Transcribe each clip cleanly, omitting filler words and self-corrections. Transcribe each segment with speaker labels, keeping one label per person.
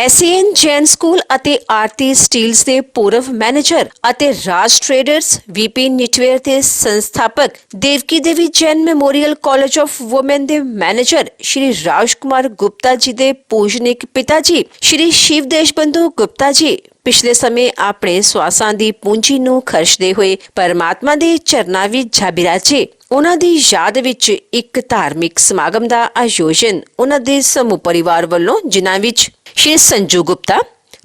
Speaker 1: SAN Jain school ਅਤੇ ਆਰਤੀ Steeles ਦੇ ਪੂਰਵ ਮੈਨੇਜਰ ਅਤੇ ਰਾਜ ਟ੍ਰੇਡਰਸ VP ਨਿਟਵੇਅਰ ਦੇ ਸੰਸਥਾਪਕ Devki Devi Jain memorial college of women ਦੇ ਮੈਨੇਜਰ ਸ਼੍ਰੀ ਰਾਜ ਕੁਮਾਰ ਗੁਪਤਾ ਜੀ ਦੇ ਪੂਜਨੀਕ ਪਿਤਾ ਜੀ ਸ਼੍ਰੀ ਸ਼ਿਵ ਦੇਸ਼ਬੰਧੂ ਗੁਪਤਾ ਜੀ ਪਿਛਲੇ ਸਮੇਂ ਆਪਣੇ ਸਵਾਸਾਂ ਦੀ ਪੂੰਜੀ ਨੂੰ ਖਰਚਦੇ ਹੋਏ ਪਰਮਾਤਮਾ ਦੇ ਚਰਨਾਂ ਵਿੱਚ ਜਾ ਬਿਰਾਜੇ। ਉਹਨਾਂ ਦੀ ਯਾਦ ਵਿੱਚ ਇੱਕ ਧਾਰਮਿਕ ਸਮਾਗਮ ਦਾ ਆਯੋਜਨ ਉਹਨਾਂ ਦੇ ਸਮੂਹ ਪਰਿਵਾਰ ਵੱਲੋਂ ਜਿਨ੍ਹਾਂ ਵਿੱਚ श्री संजू गुप्ता,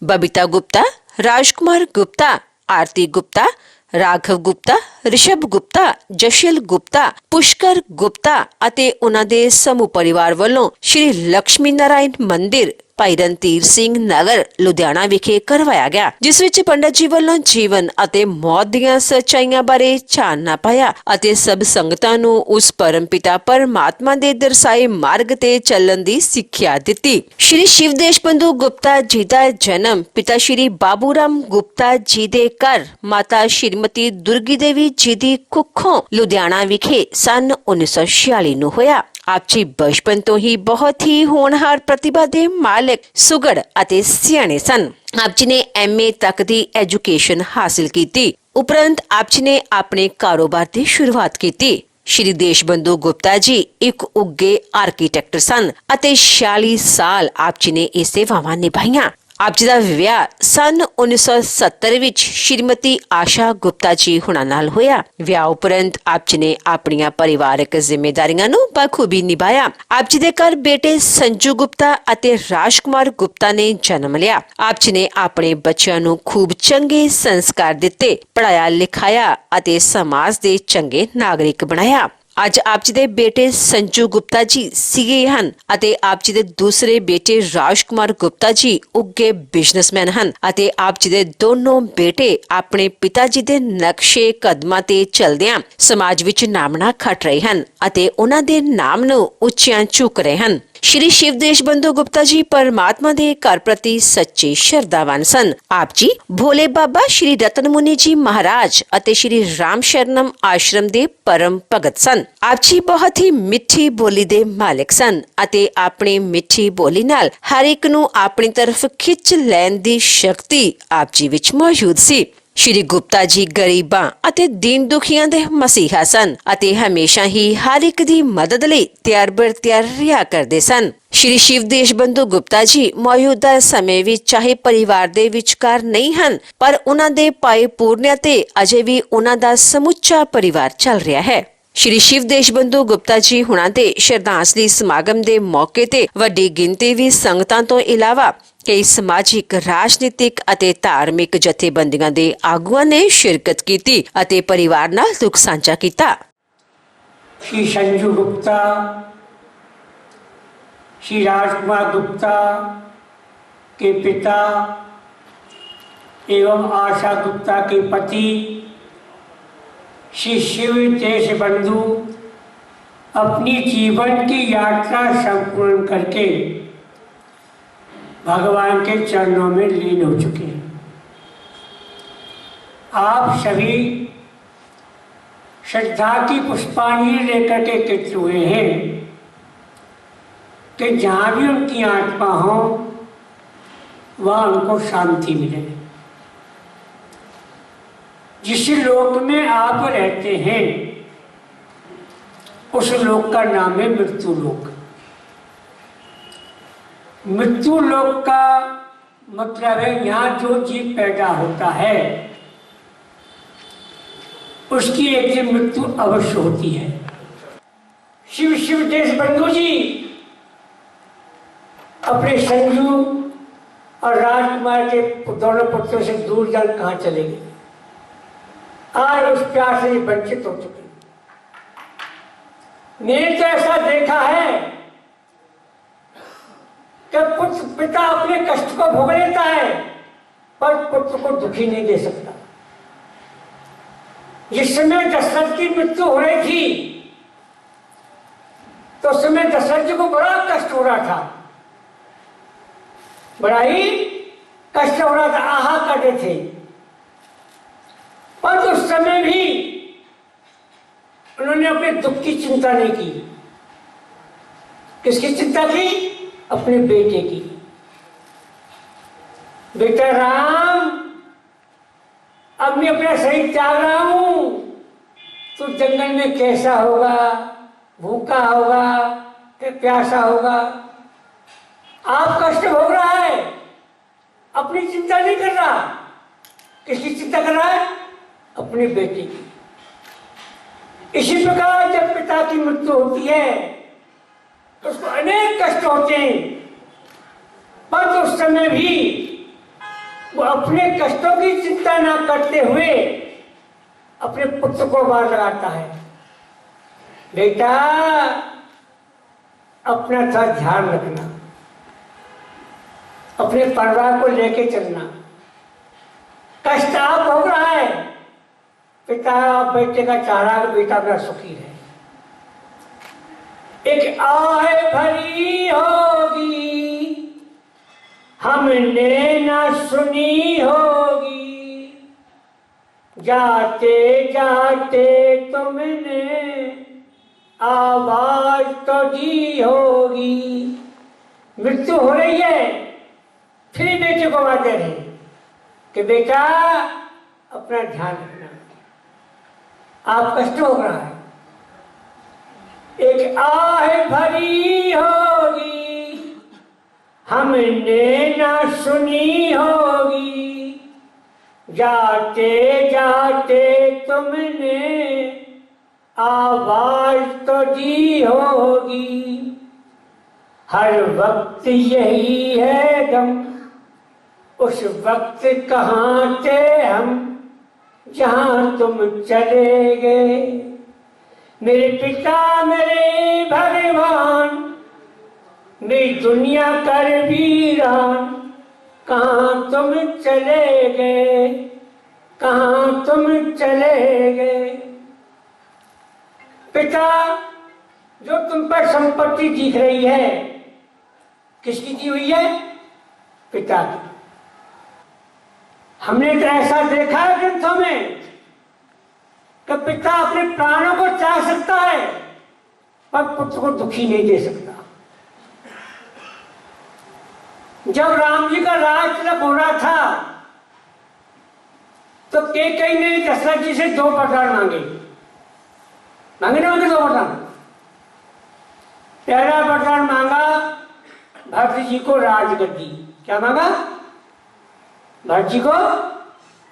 Speaker 1: बबीता गुप्ता, राजकुमार गुप्ता, आरती गुप्ता, राघव गुप्ता, ऋषभ गुप्ता, जशल गुप्ता, पुष्कर गुप्ता ਅਤੇ ਉਹਨਾਂ ਦੇ ਸਮੂਹ ਪਰਿਵਾਰ ਵੱਲੋਂ श्री लक्ष्मी नारायण मंदिर ਭਾਈ ਰਣਧੀਰ ਸਿੰਘ ਨਗਰ ਲੁਧਿਆਣਾ ਵਿਖੇ ਕਰਵਾਇਆ ਗਿਆ, ਜਿਸ ਵਿੱਚ ਪੰਡਤ ਜੀ ਵੱਲੋਂ ਜੀਵਨ ਅਤੇ ਮੌਤ ਦੀਆਂ ਸੱਚਾਈਆਂ ਬਾਰੇ ਚਾਨਣਾ ਪਾਇਆ ਅਤੇ ਸਭ ਸੰਗਤਾਂ ਨੂੰ ਉਸ ਪਰਮਪਿਤਾ ਪਰਮਾਤਮਾ ਦੇ ਦਰਸਾਏ ਮਾਰਗ ਤੇ ਚੱਲਣ ਦੀ ਸਿੱਖਿਆ ਦਿੱਤੀ। ਸ਼੍ਰੀ ਸ਼ਿਵ ਦੇਸ਼ਬੰਧੂ ਗੁਪਤਾ ਜੀ ਦਾ ਜਨਮ ਪਿਤਾ ਸ਼੍ਰੀ ਬਾਬੂ ਰਾਮ ਗੁਪਤਾ ਜੀ ਦੇ ਘਰ ਮਾਤਾ ਸ਼੍ਰੀਮਤੀ ਦੁਰਗੀ ਦੇਵੀ ਜੀ ਦੀ ਕੁੱਖੋਂ ਲੁਧਿਆਣਾ ਵਿਖੇ ਸਨ 1946 ਨੂੰ ਹੋਇਆ। ਆਪ ਜੀ ਬਚਪਨ ਤੋਂ ਹੀ ਬਹੁਤ ਹੀ ਹੋਣਹਾਰ ਪ੍ਰਤਿਭਾ ਦੇ ਮਾਲਕ ਸੁਗੜ ਅਤੇ ਸਿਆਣੇ ਸਨ। ਆਪ ਜੀ ਨੇ MA ਤੱਕ ਦੀ ਐਜੂਕੇਸ਼ਨ ਹਾਸਿਲ ਕੀਤੀ। ਉਪਰੰਤ ਆਪ ਜੀ ਨੇ ਆਪਣੇ ਕਾਰੋਬਾਰ ਦੀ ਸ਼ੁਰੂਆਤ ਕੀਤੀ। ਸ਼੍ਰੀ ਦੇਸ਼ਬੰਧੂ ਗੁਪਤਾ ਜੀ ਇੱਕ ਉੱਗੇ ਆਰਕੀਟੈਕਟ ਸਨ ਅਤੇ 46 ਸਾਲ ਆਪ ਜੀ ਨੇ ਇਹ ਸੇਵਾਵਾਂ ਨਿਭਾਈਆਂ। ਆਪ ਜੀ ਦਾ ਵਿਆਹ ਸਨ 1970 ਵਿੱਚ ਸ਼੍ਰੀਮਤੀ ਆਸ਼ਾ ਗੁਪਤਾ ਜੀ ਹੁਣਾਂ ਨਾਲ ਹੋਇਆ। ਵਿਆਹ ਉਪਰੰਤ ਆਪ ਜੀ ਨੇ ਆਪਣੀਆਂ ਪਰਿਵਾਰਕ ਜ਼ਿੰਮੇਵਾਰੀਆਂ ਨੂੰ ਬਖੂਬੀ ਨਿਭਾਇਆ। ਆਪ ਜੀ ਦੇ ਘਰ ਬੇਟੇ ਸੰਜੂ ਗੁਪਤਾ ਅਤੇ ਰਾਜਕੁਮਾਰ ਗੁਪਤਾ ਨੇ ਜਨਮ ਲਿਆ। ਆਪ ਜੀ ਨੇ ਆਪਣੇ ਬੱਚਿਆਂ ਨੂੰ ਖੂਬ ਚੰਗੇ ਸੰਸਕਾਰ ਦਿੱਤੇ, ਪੜਾਇਆ ਲਿਖਾਇਆ ਅਤੇ ਸਮਾਜ ਦੇ ਚੰਗੇ ਨਾਗਰਿਕ ਬਣਾਇਆ। ਅੱਜ ਆਪ ਜੀ ਦੇ ਬੇਟੇ ਸੰਜੂ ਗੁਪਤਾ ਜੀ ਸੀਏ ਹਨ ਅਤੇ ਆਪ ਜੀ ਦੇ ਦੂਸਰੇ ਬੇਟੇ ਰਾਜਕੁਮਾਰ ਗੁਪਤਾ ਜੀ ਉੱਗੇ ਬਿਜ਼ਨਸਮੈਨ ਹਨ ਅਤੇ ਆਪ ਜੀ ਦੇ ਦੋਨੋਂ ਬੇਟੇ ਆਪਣੇ ਪਿਤਾ ਜੀ ਦੇ ਨਕਸ਼ੇ ਕਦਮਾਂ ਤੇ ਚੱਲਦਿਆਂ ਸਮਾਜ ਵਿੱਚ ਨਾਮਣਾ ਖੱਟ ਰਹੇ ਹਨ ਅਤੇ ਉਹਨਾਂ ਦੇ ਨਾਮ ਨੂੰ ਉੱਚਿਆਂ ਚੁੱਕ ਰਹੇ ਹਨ। ਸ਼੍ਰੀ ਸ਼ਿਵ ਦੇਸ਼ਬੰਧੂ ਗੁਪਤਾ ਜੀ ਪਰਮਾਤਮਾ ਦੇ ਘਰ ਪ੍ਰਤੀ ਸੱਚੇ ਸ਼ਰਧਾਵਾਨ ਸਨ। ਆਪ ਜੀ ਭੋਲੇ ਬਾਬਾ ਸ਼੍ਰੀ ਰਤਨ ਮੁਨੀ ਜੀ ਮਹਾਰਾਜ ਅਤੇ ਸ਼੍ਰੀ ਰਾਮ ਸ਼ਰਨਮ ਆਸ਼ਰਮ ਦੇ ਪਰਮ ਭਗਤ ਸਨ। ਆਪ ਜੀ ਬਹੁਤ ਹੀ ਮਿੱਠੀ ਬੋਲੀ ਦੇ ਮਾਲਕ ਸਨ ਅਤੇ ਆਪਣੀ ਮਿੱਠੀ ਬੋਲੀ ਨਾਲ ਹਰ ਇੱਕ ਨੂੰ ਆਪਣੀ ਤਰਫ ਖਿੱਚ ਲੈਣ ਦੀ ਸ਼ਕਤੀ ਆਪ ਜੀ ਵਿੱਚ ਮੌਜੂਦ ਸੀ। ਸ਼੍ਰੀ ਗੁਪਤਾ ਜੀ ਗਰੀਬਾਂ ਅਤੇ ਦੀਨ ਦੁਖੀਆਂ ਦੇ ਮਸੀਹਾ ਸਨ ਅਤੇ ਹਮੇਸ਼ਾ ਹੀ ਹਰ ਇੱਕ ਦੀ ਮਦਦ ਲਈ ਤਿਆਰ ਬਰ ਤਿਆਰ ਰਿਹਾ ਕਰਦੇ ਸਨ। ਸ਼੍ਰੀ ਸ਼ਿਵ ਦੇਸ਼ਬੰਧੂ ਗੁਪਤਾ ਜੀ ਮੌਜੂਦਾ ਸਮੇਂ ਵਿੱਚ ਚਾਹੇ ਪਰਿਵਾਰ ਦੇ ਵਿਚਕਾਰ ਨਹੀਂ ਹਨ, ਪਰ ਉਹਨਾਂ ਦੇ ਭਾਈ ਪੂਰਨਿਆ ਤੇ ਅਜੇ ਵੀ ਉਹਨਾਂ ਦਾ ਸਮੁੱਚਾ ਪਰਿਵਾਰ ਚੱਲ ਰਿਹਾ ਹੈ। ਸ਼੍ਰੀ ਸ਼ਿਵ ਦੇਸ਼ਬੰਧੂ ਗੁਪਤਾ ਜੀ ਹੁਣਾਂ ਦੇ ਸ਼ਰਧਾਂਜਲੀ ਸਮਾਗਮ ਦੇ ਮੌਕੇ ਤੇ ਵੱਡੀ ਗਿਣਤੀ ਵਿੱਚ ਸੰਗਤਾਂ ਤੋਂ ਇਲਾਵਾ ਕਈ ਸਮਾਜਿਕ, ਰਾਜਨੀਤਿਕ ਅਤੇ ਧਾਰਮਿਕ ਜਥੇਬੰਦੀਆਂ ਦੇ ਆਗੂਆਂ ਨੇ ਸ਼ਿਰਕਤ ਕੀਤੀ ਅਤੇ ਪਰਿਵਾਰ ਨਾਲ ਦੁੱਖ ਸਾਂਝਾ ਕੀਤਾ।
Speaker 2: श्री संजू गुप्ता, श्री राजकुमार गुप्ता के पिता एवं आशा गुप्ता के पति श्री शिव देशबंधु अपनी जीवन की यात्रा संपूर्ण करके भगवान के चरणों में लीन हो चुके हैं। आप सभी श्रद्धा की पुष्पांजलि लेकर के एकत्रित हुए हैं कि जहाँ भी उनकी आत्मा हो वहाँ उनको शांति मिले। जिस लोक में आप रहते हैं उस लोक का नाम है मृत्यु लोक। मृत्यु लोक का मतलब है यहाँ जो जीव पैदा होता है उसकी एक दिन मृत्यु अवश्य होती है। शिव शिव देशबंधु जी अपने संजू और राजकुमार के दोनों पुत्रों से दूर जाकर कहाँ चले गए। आज उस प्यार से वंचित हो चुके। मैंने तो ऐसा देखा है कि पुत्र पिता अपने कष्ट को भोग लेता है पर पुत्र को दुखी नहीं दे सकता। जिस समय दशरथ की मृत्यु हो रही थी तो उस समय दशरथ जी को बड़ा कष्ट हो रहा था, बड़ा ही कष्ट हो रहा था, आहा करते थे। पर उस समय भी उन्होंने अपने दुख की चिंता नहीं की। किसकी चिंता की? अपने बेटे की। बेटा राम, अब मैं अपना शरीर त्याग रहा हूं, तो जंगल में कैसा होगा, भूखा होगा कि प्यासा होगा। आप कष्ट भोग रहा है, अपनी चिंता नहीं कर रहा। किसकी चिंता कर रहा है? अपनी बेटी की। इसी प्रकार जब पिता की मृत्यु होती है तो उसको अनेक कष्ट होते हैं, पर उस समय भी वो अपने कष्टों की चिंता ना करते हुए अपने पुत्र को बार लगाता है। बेटा, अपना था ध्यान रखना, अपने परिवार को लेके चलना। कष्ट आप भोग रहा है, पिता बेटे का चाह रहा है बेटा अपना सुखी है। एक आह भरी होगी हमने ना सुनी होगी, जाते जाते तुमने आवाज तो दी होगी। मृत्यु हो रही है, फिर बेटे को बात दे रहे कि बेटा अपना ध्यान रखना, आप कष्ट हो रहा है। एक आह भरी होगी हमने ना सुनी होगी, जाते जाते तुमने आवाज तो दी होगी। हर वक्त यही है गम, उस वक्त कहाँ थे हम जहाँ तुम चले गए। मेरे पिता मेरे भगवान, मेरी दुनिया कर वीरान, कहाँ तुम चले गए, कहाँ तुम चले गए। पिता, जो तुम पर संपत्ति दिख रही है, किसकी दी हुई है? पिता की। हमने तो ऐसा देखा है ग्रंथों में कि पिता अपने प्राणों को त्याग सकता है पर पुत्र को दुखी नहीं दे सकता। जब राम जी का राज तिलक हो रहा था तो कैकेयी ने दशरथ जी से 2 वरदान मांगे। मांगे ना मांगे 2 वरदान। पहला वरदान मांगा भरत जी को राजगद्दी। क्या मांगा? भरत जी को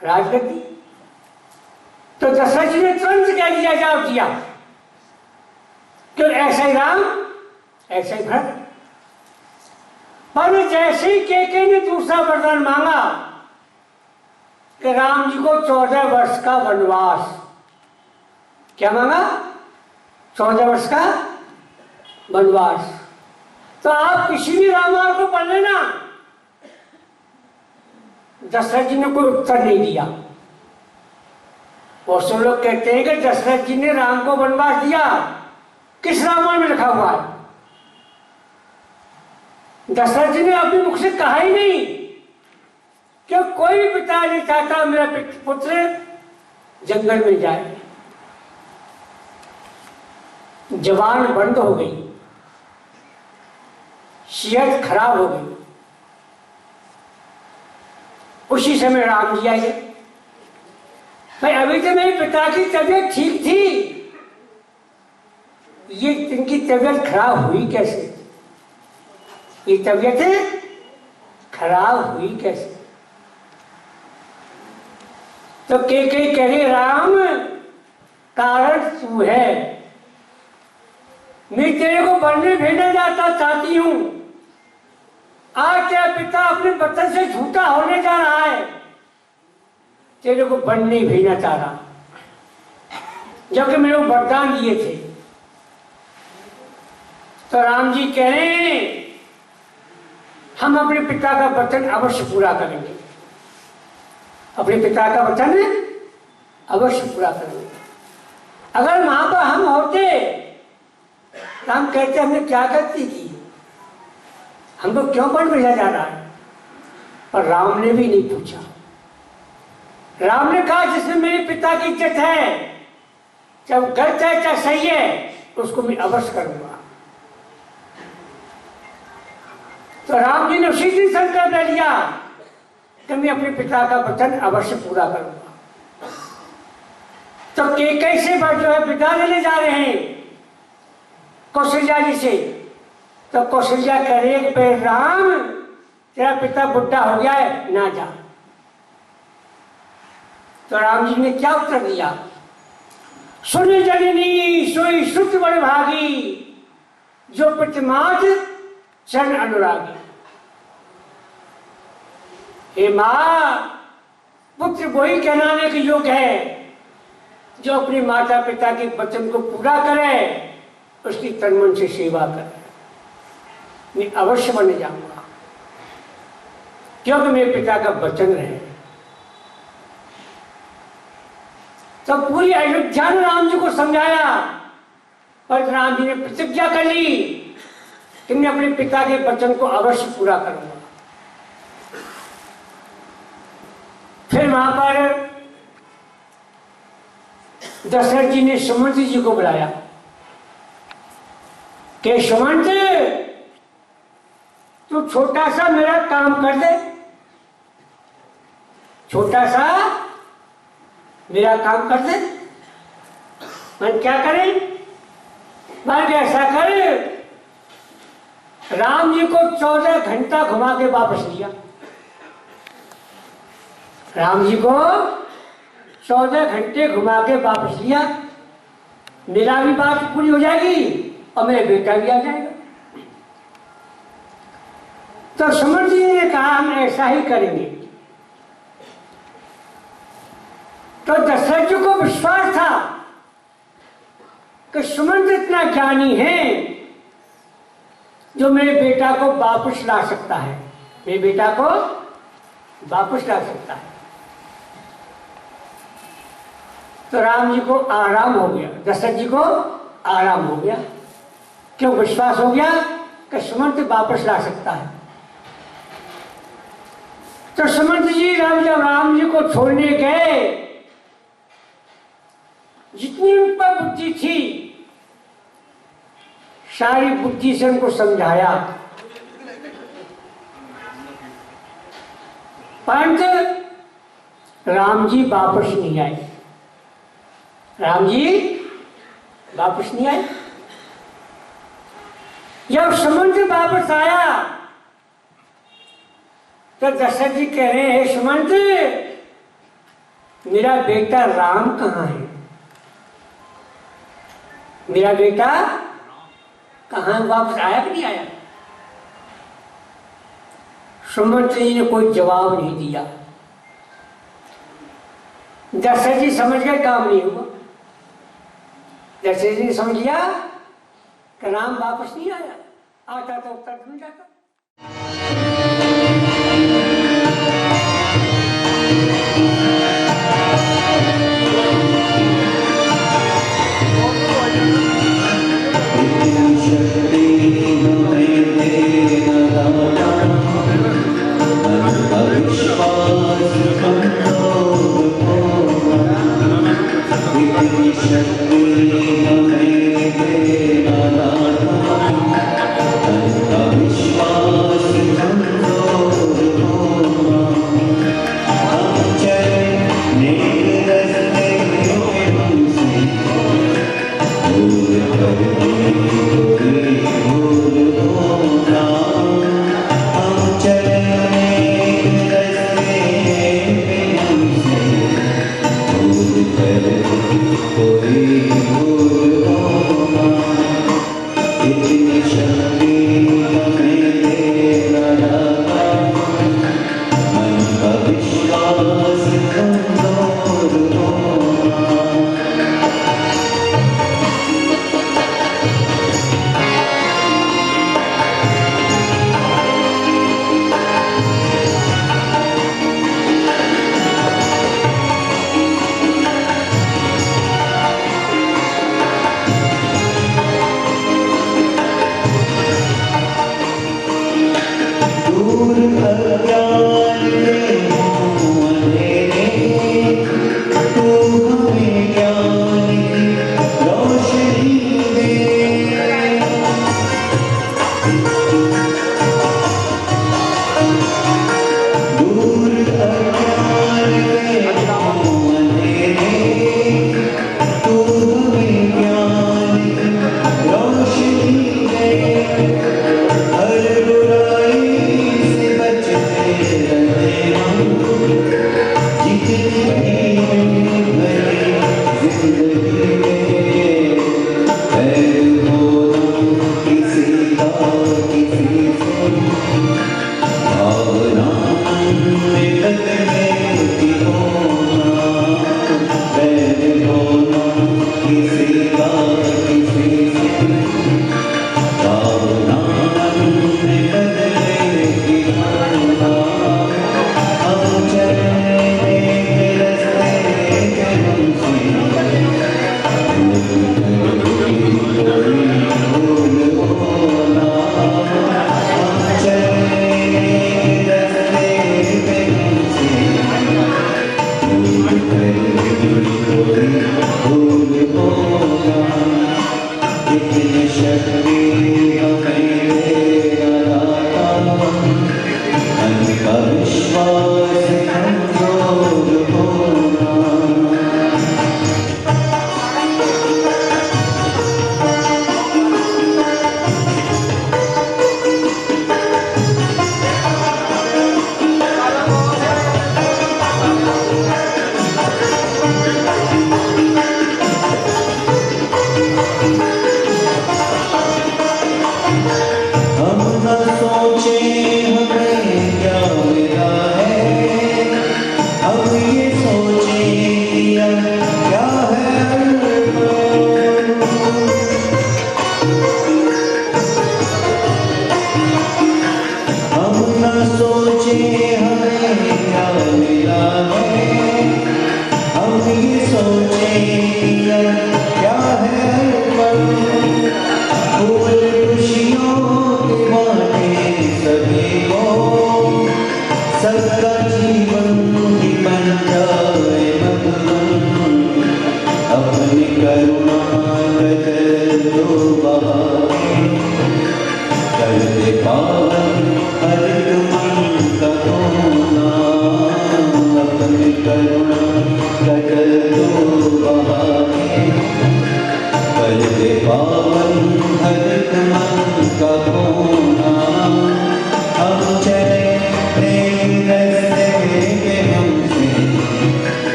Speaker 2: राजगद्दी। तो दशरथ जी ने तुरंत कह दिया, जवाब दिया, क्यों? ऐसा ही राम ऐसा ही भरत। पर जैसे ही कैकेयी ने दूसरा वरदान मांगा कि राम जी को 14 वर्ष का वनवास। क्या मांगा? 14 वर्ष का वनवास। तो आप किसी भी रामायण को पढ़ लेना, दशरथ जी ने कोई उत्तर नहीं दिया। और सब लोग कहते हैं कि दशरथ जी ने राम को वनवास दिया। किस रामायण में लिखा हुआ है? दशरथ जी ने अपने मुख से कहा ही नहीं कि कोई पिता नहीं चाहता मेरा पुत्र जंगल में जाए। जवान बंद हो गई, सेहत खराब हो गई। उसी समय राम जी आए। भाई, अभी तो मेरे पिता की तबीयत ठीक थी, ये इनकी तबीयत खराब हुई कैसे? ये तबीयत खराब हुई कैसे? तो कैकेयी कह रही, राम कारण तू है, मैं तेरे को बनने भेजना चाहती हूं। आज तेरा पिता अपने वतन से झूठा होने जा रहा है, तेरे को वन नहीं भेजना चाह रहा, जबकि मैंने वो वरदान दिए थे। तो राम जी कह रहे हैं, हम अपने पिता का वचन अवश्य पूरा करेंगे, अपने पिता का वचन अवश्य पूरा करेंगे। अगर वहां पर हम होते तो हम कहते हमने क्या गलती की, हमको क्यों वन भेजा जा रहा है? पर राम ने भी नहीं पूछा। राम ने कहा, जिसमें मेरे पिता की इज्जत है, चाहे गलत है चाहे सही है, उसको मैं अवश्य करूंगा। तो राम जी ने उसी दिन संकल्प ले लिया कि मैं अपने पिता का वचन अवश्य पूरा करूंगा। तो कैकई से जो है विदा लेने जा रहे हैं कौशल्या जी से। तो कौशल्या कह रही है कि भाई राम, तेरा पिता बुढ़ा हो गया है, ना जा। तो राम जी ने क्या उत्तर दिया? सुन जननी सोई श्रुत बड़ भागी, जो प्रतिमात चरण अनुरागी। हे मां, पुत्र वही कहलाने के योग्य है जो अपने माता पिता के वचन को पूरा करे, उसकी तन मन से सेवा करे। मैं अवश्य बन जाऊंगा, क्योंकि मेरे पिता का वचन रहे। तो पूरी अयोध्या ने राम जी को समझाया, पर राम जी ने प्रतिज्ञा कर ली कि मैं अपने पिता के वचन को अवश्य पूरा करूंगा। फिर वहां पर दशरथ जी ने सुमंत जी को बुलाया कि सुमंत, तू छोटा सा मेरा काम कर दे, छोटा सा मेरा काम कर दे। मैं क्या करें? मैं ऐसा कर, राम जी को 14 घंटा घुमा के वापस लिया। राम जी को 14 घंटे घुमा के वापस लिया, मेरा भी बात पूरी हो जाएगी और मेरा बेटा भी आ जाएगा। तो सुमन जी ने कहा हम ऐसा ही करेंगे। तो दशरथ जी को विश्वास था कि सुमंत इतना ज्ञानी है जो मेरे बेटा को वापस ला सकता है, मेरे बेटा को वापस ला सकता है। तो राम जी को आराम हो गया, दशरथ जी को आराम हो गया। क्यों? विश्वास हो गया कि सुमंत वापस ला सकता है। तो सुमंत जी जब राम जी को छोड़ने गए, जितनी उन पर बुद्धि थी सारी बुद्धि से उनको समझाया, परंतु राम जी वापस नहीं आए। राम जी वापस नहीं आए। जब सुमंत वापस आया तो दशरथ जी कह रहे हैं, सुमंत, मेरा बेटा राम कहाँ है? मेरा बेटा कहाँ वापस आया कि नहीं आया? सुमंत जी ने कोई जवाब नहीं दिया। दशरथ जी समझ गए काम नहीं हुआ। दशरथ जी ने समझ लिया कि राम वापस नहीं आया, आता तो उत्तर मिल जाता।
Speaker 3: ये सोचे क्या है अर्पण, फूल खुशियों के बांटे सभी को, सबका जीवन ही बन जाए मधुबन, अपनी करुणा